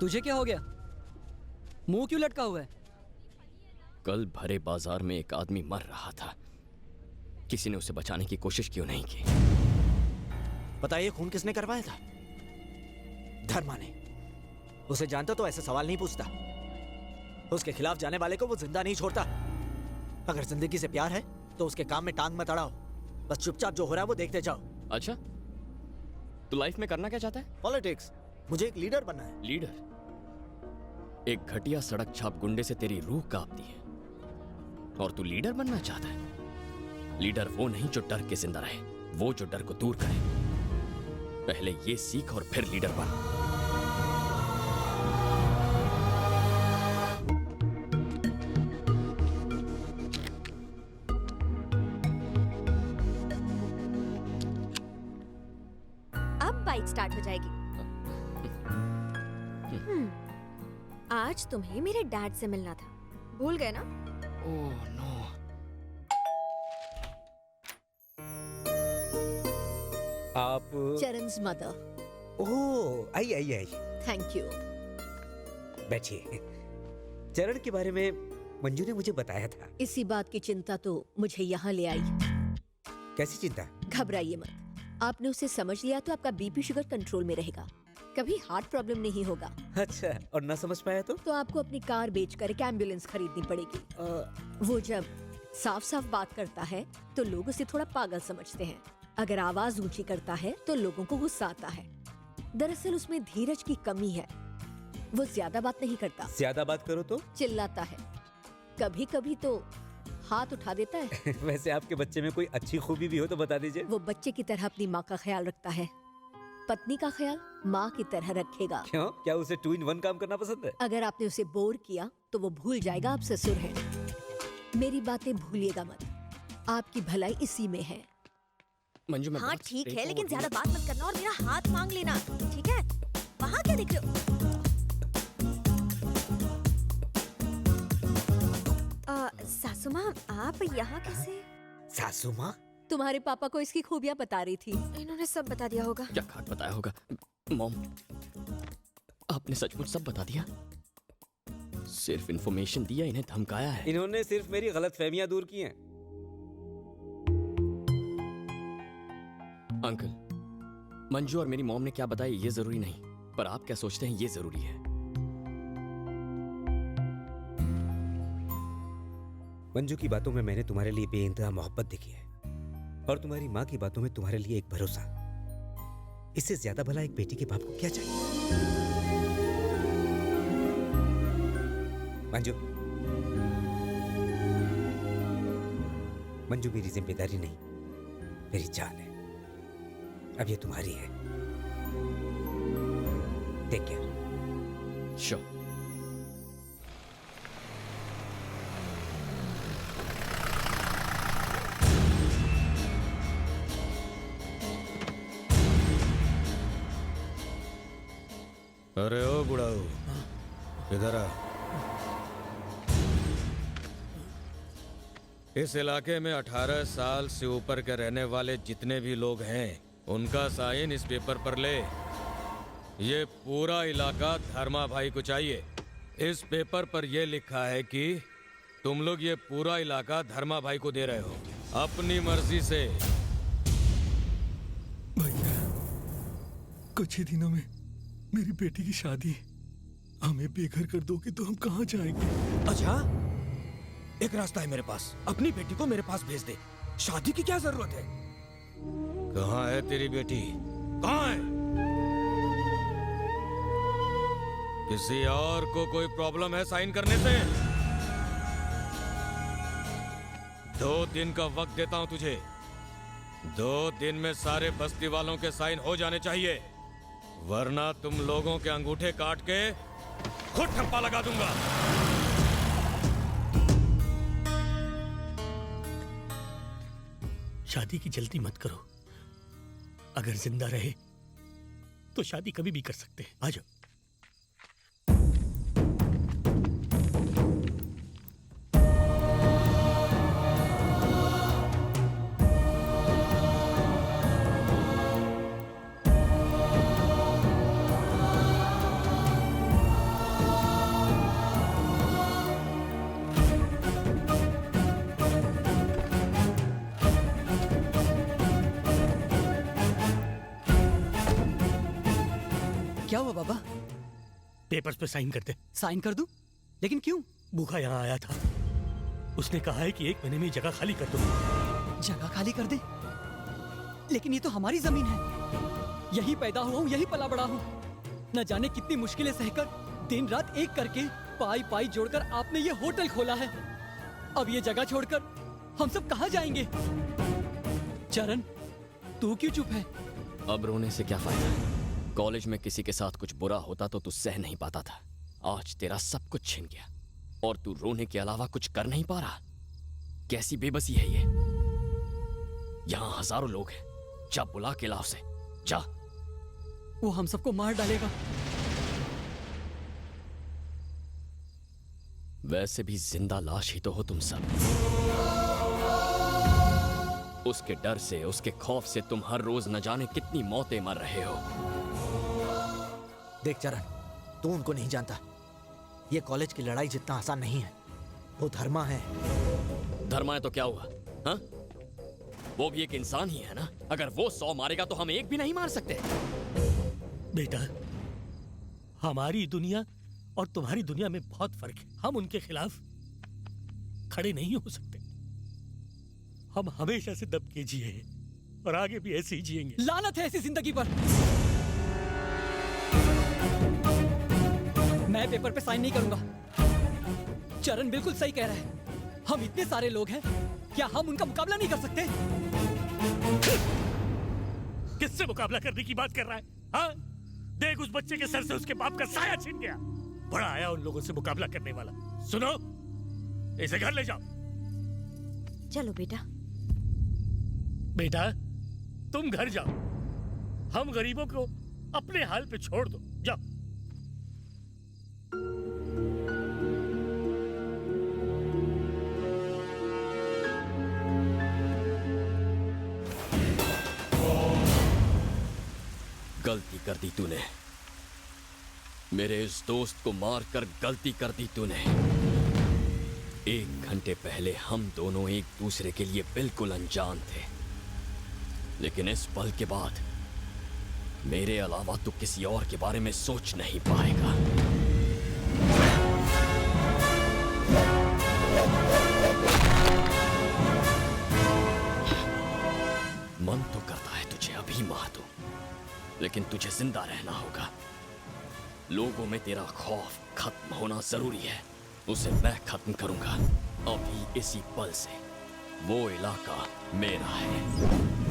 तुझे क्या हो गया? मुंह क्यों लटका हुआ है? कल भरे बाजार में एक आदमी मर रहा था, किसी ने उसे बचाने की कोशिश क्यों नहीं की? पता है ये खून किसने करवाया था? धर्मा ने। उसे जानता तो ऐसे सवाल नहीं पूछता। उसके खिलाफ जाने वाले को वो जिंदा नहीं छोड़ता। अगर जिंदगी से प्यार है तो उसके काम में टांग मत अड़ाओ, बस चुपचाप जो हो रहा है वो देखते जाओ। अच्छा, तू लाइफ में करना क्या चाहता है? पॉलिटिक्स। मुझे एक लीडर बनना है। लीडर? एक घटिया सड़क छाप गुंडे से तेरी रूह कांपती है और तू लीडर बनना चाहता है? लीडर वो नहीं जो डर के जिंदा रहे, वो जो डर को दूर करे। पहले ये सीख और फिर लीडर बन। अब बाइक स्टार्ट हो जाएगी। आज तुम्हें मेरे डैड से मिलना था, भूल गए ना? Oh no. आप Charan's mother. Oh, I I I. Thank you. बैठिए। चरण के बारे में मंजू ने मुझे बताया था। इसी बात की चिंता तो मुझे यहाँ ले आई। कैसी चिंता? घबराइए मत, आपने उसे समझ लिया तो आपका बीपी शुगर कंट्रोल में रहेगा, कभी हार्ट प्रॉब्लम नहीं होगा। अच्छा, और ना समझ पाया तो आपको अपनी कार बेचकर एक एम्बुलेंस खरीदनी पड़ेगी। वो जब साफ साफ बात करता है तो लोग उसे थोड़ा पागल समझते हैं, अगर आवाज ऊंची करता है तो लोगों को गुस्सा आता है। दरअसल उसमें धीरज की कमी है, वो ज्यादा बात नहीं करता। ज्यादा बात करो तो चिल्लाता है, कभी कभी तो हाथ उठा देता है। वैसे आपके बच्चे में कोई अच्छी खूबी भी हो तो बता दीजिए। वो बच्चे की तरह अपनी माँ का ख्याल रखता है, पत्नी का ख्याल माँ की तरह रखेगा। क्यों? क्या उसे 2 in 1 काम करना पसंद है? अगर आपने उसे बोर किया तो वो भूल जाएगा आप ससुर हैं। मेरी बातें भूलिएगा मत, आपकी भलाई इसी में है। मंजू, मैं हाँ बहुत ठीक है, straightforward लेकिन हूँ। ज्यादा बात मत करना और मेरा हाथ मांग लेना, ठीक है? वहाँ क्या देख रहे हो? सासू माँ, आप यहाँ कैसे? सासू माँ? तुम्हारे पापा को इसकी खूबियाँ बता रही थी। इन्होंने सब बता दिया होगा। क्या खाक बताया होगा? मॉम, आपने सचमुच सब बता दिया? सिर्फ इन्फॉर्मेशन दिया, इन्हें धमकाया है? इन्होंने सिर्फ मेरी गलतफहमियां दूर की हैं। अंकल, मंजू और मेरी मॉम ने क्या बताया ये जरूरी नहीं, पर आप क्या सोचते हैं ये जरूरी है। मंजू की बातों में मैंने तुम्हारे लिए बेइंतहा मोहब्बत देखी है, और तुम्हारी माँ की बातों में तुम्हारे लिए एक भरोसा। इससे ज्यादा भला एक बेटी के बाप को क्या चाहिए? मंजू, मंजू मेरी जिम्मेदारी नहीं, मेरी जान है। अब ये तुम्हारी है। Take care. श्योर। अरे ओ बुढ़ाऊ, इधर आ। इस इलाके में 18 साल से ऊपर के रहने वाले जितने भी लोग हैं, उनका साइन इस पेपर पर ले। ये पूरा इलाका धर्मा भाई को चाहिए। इस पेपर पर यह लिखा है कि तुम लोग ये पूरा इलाका धर्मा भाई को दे रहे हो अपनी मर्जी से। भैया, कुछ ही दिनों में मेरी बेटी की शादी, हमें बेघर कर दोगे तो हम कहाँ जाएंगे? अच्छा, एक रास्ता है मेरे पास, अपनी बेटी को मेरे पास भेज दे। शादी की क्या जरूरत है? कहाँ है तेरी बेटी? कहाँ है? किसी और को कोई प्रॉब्लम है साइन करने से? 2 दिन का वक्त देता हूं तुझे। 2 दिन में सारे बस्ती वालों के साइन हो जाने चाहिए, वरना तुम लोगों के अंगूठे काट के खुद ठप्पा लगा दूंगा। शादी की जल्दी मत करो, अगर जिंदा रहे तो शादी कभी भी कर सकते हैं। आ जाओ। क्या हुआ बाबा? पेपर्स पे साइन कर दे। साइन कर दूं? लेकिन क्यों? भूखा यहाँ आया था, उसने कहा है कि 1 महीने में ये जगह खाली कर दो। जगह खाली कर दे? लेकिन ये तो हमारी जमीन है, यही पैदा हुआ हूँ, यही पला बड़ा हूँ। न जाने कितनी मुश्किलें सहकर दिन रात एक करके पाई पाई जोड़कर आपने ये होटल खोला है। अब ये जगह छोड़कर हम सब कहाँ जाएंगे? चरण, तू क्यों चुप है? अब रोने से क्या फायदा? कॉलेज में किसी के साथ कुछ बुरा होता तो तू सह नहीं पाता था। आज तेरा सब कुछ छिन गया और तू रोने के अलावा कुछ कर नहीं पा रहा। कैसी बेबसी है ये? यहाँ हजारों लोग हैं, जा बुला के लाओ से, जा। वो हम सबको मार डालेगा। वैसे भी जिंदा लाश ही तो हो तुम सब। उसके डर से, उसके खौफ से तुम हर रोज न जाने कितनी मौतें मर रहे हो। देख चरण, तू उनको नहीं जानता। ये कॉलेज की लड़ाई जितना आसान नहीं है। वो धर्मा है। धर्मा है तो क्या हुआ? हाँ? वो भी एक इंसान ही है ना। अगर वो 100 मारेगा तो हम एक भी नहीं मार सकते। बेटा, हमारी दुनिया और तुम्हारी दुनिया में बहुत फर्क है। हम उनके खिलाफ खड़े नहीं हो सकते। हम हमेशा से दब के जिए हैं और आगे भी ऐसे ही जिएंगे। लानत है ऐसी जिंदगी पर। मैं पेपर पे साइन नहीं करूंगा। चरण बिल्कुल सही कह रहा है। हम इतने सारे लोग हैं, क्या हम उनका मुकाबला नहीं कर सकते? किससे मुकाबला करने की बात कर रहा है? हाँ? देख, उस बच्चे के सर से उसके बाप का साया छिन गया। बड़ा आया उन लोगों से मुकाबला करने वाला। सुनो, इसे घर ले जाओ। चलो बेटा। बेटा, तुम घर जाओ। हम गरीबों को अपने हाल पे छोड़ दो। जाओ। गलती कर दी तूने। मेरे इस दोस्त को मारकर गलती कर दी तूने। 1 घंटे पहले हम दोनों एक दूसरे के लिए बिल्कुल अनजान थे, लेकिन इस पल के बाद मेरे अलावा तू किसी और के बारे में सोच नहीं पाएगा। मन तो करता है तुझे अभी मार दूं, लेकिन तुझे जिंदा रहना होगा। लोगों में तेरा खौफ खत्म होना जरूरी है। उसे मैं खत्म करूंगा अभी इसी पल से। वो इलाका मेरा है।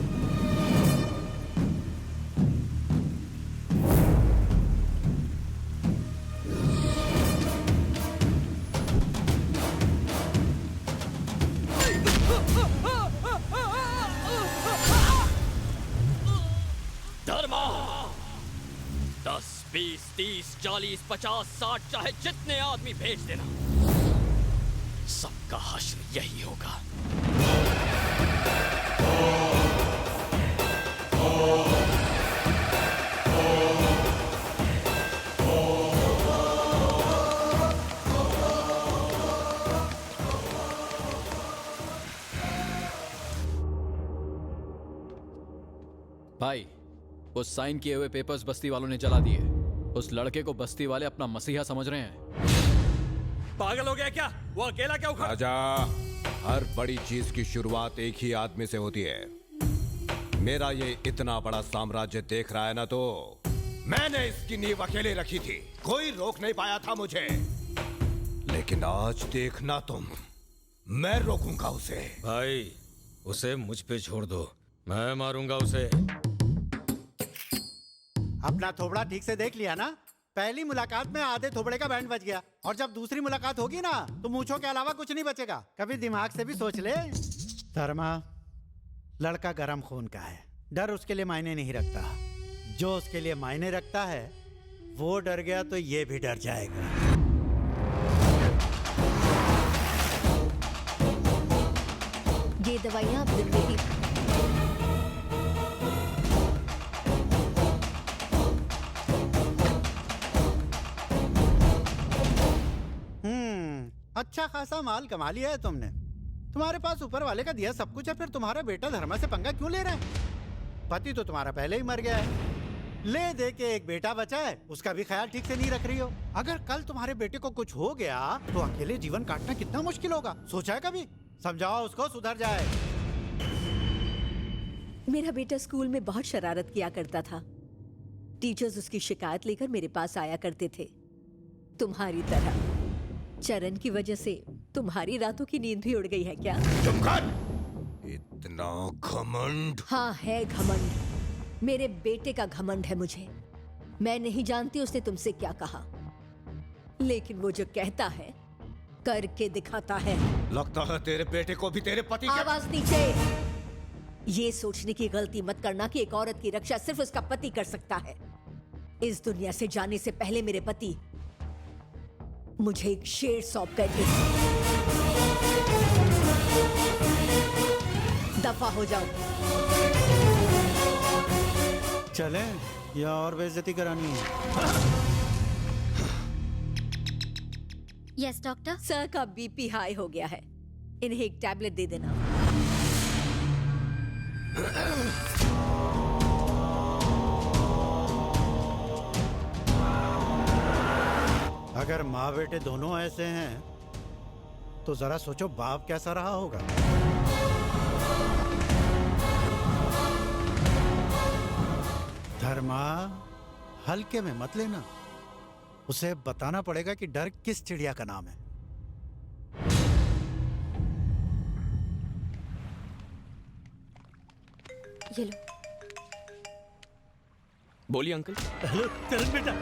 धर्मा 10, 20, 30, 40, 50, 60 चाहे जितने आदमी भेज देना, सबका हश्र यही होगा। भाई, उस साइन किए हुए पेपर्स बस्ती वालों ने जला दिए। उस लड़के को बस्ती वाले अपना मसीहा समझ रहे हैं। पागल हो गया क्या? वो अकेला क्या उखड़? राजा, हर बड़ी चीज की शुरुआत एक ही आदमी से होती है। मेरा ये इतना बड़ा साम्राज्य देख रहा है ना, तो मैंने इसकी नींव अकेले रखी थी। कोई रोक नहीं पाया था मुझे। लेकिन आज देखना तुम, मैं रोकूंगा उसे। भाई, उसे मुझ पे छोड़ दो, मैं मारूंगा उसे। अपना थोबड़ा ठीक से देख लिया ना? पहली मुलाकात में आधे थोबड़े का बैंड बज गया, और जब दूसरी मुलाकात होगी ना, तो मूंछों के अलावा कुछ नहीं बचेगा। कभी दिमाग से भी सोच ले। धर्मा, लड़का गरम खून का है। डर उसके लिए मायने नहीं रखता। जो उसके लिए मायने रखता है, वो डर गया तो ये भी डर जाएगा। ये दवाइयाँ आप दिन में ही अच्छा खासा माल कमा लिया है तुमने। तुम्हारे पास ऊपर वाले का दिया सब कुछ है, फिर तुम्हारा बेटा धर्मा से पंगा क्यों ले रहा है? पति तो तुम्हारा पहले ही मर गया है। ले दे के एक बेटा बचा है, उसका भी ख्याल ठीक से नहीं रख रही हो। अगर कल तुम्हारे बेटे को कुछ हो गया तो अकेले जीवन काटना कितना मुश्किल होगा, सोचा है कभी? समझाओ उसको, सुधर जाए। मेरा बेटा स्कूल में बहुत शरारत किया करता था। टीचर्स उसकी शिकायत लेकर मेरे पास आया करते थे। तुम्हारी तरह चरण की वजह से तुम्हारी रातों की नींद भी उड़ गई है क्या? चुप कर! इतना घमंड! हाँ है घमंड, मेरे बेटे का घमंड है मुझे। मैं नहीं जानती उसने तुमसे क्या कहा, लेकिन वो जो कहता है करके दिखाता है। लगता है तेरे बेटे को भी तेरे पति के... आवाज नीचे। ये सोचने की गलती मत करना कि एक औरत की रक्षा सिर्फ उसका पति कर सकता है। इस दुनिया से जाने से पहले मेरे पति मुझे एक शेर सौंप गए थे। दफा हो जाओ। चले या और बेइज्जती करानी है? Yes doctor. सर का बीपी हाई हो गया है, इन्हें एक टैबलेट दे देना। अगर माँ बेटे दोनों ऐसे हैं तो जरा सोचो बाप कैसा रहा होगा। धर्मा, हल्के में मत लेना, उसे बताना पड़ेगा कि डर किस चिड़िया का नाम है। ये लो। बोलिए अंकल। हेलो चरण बेटा।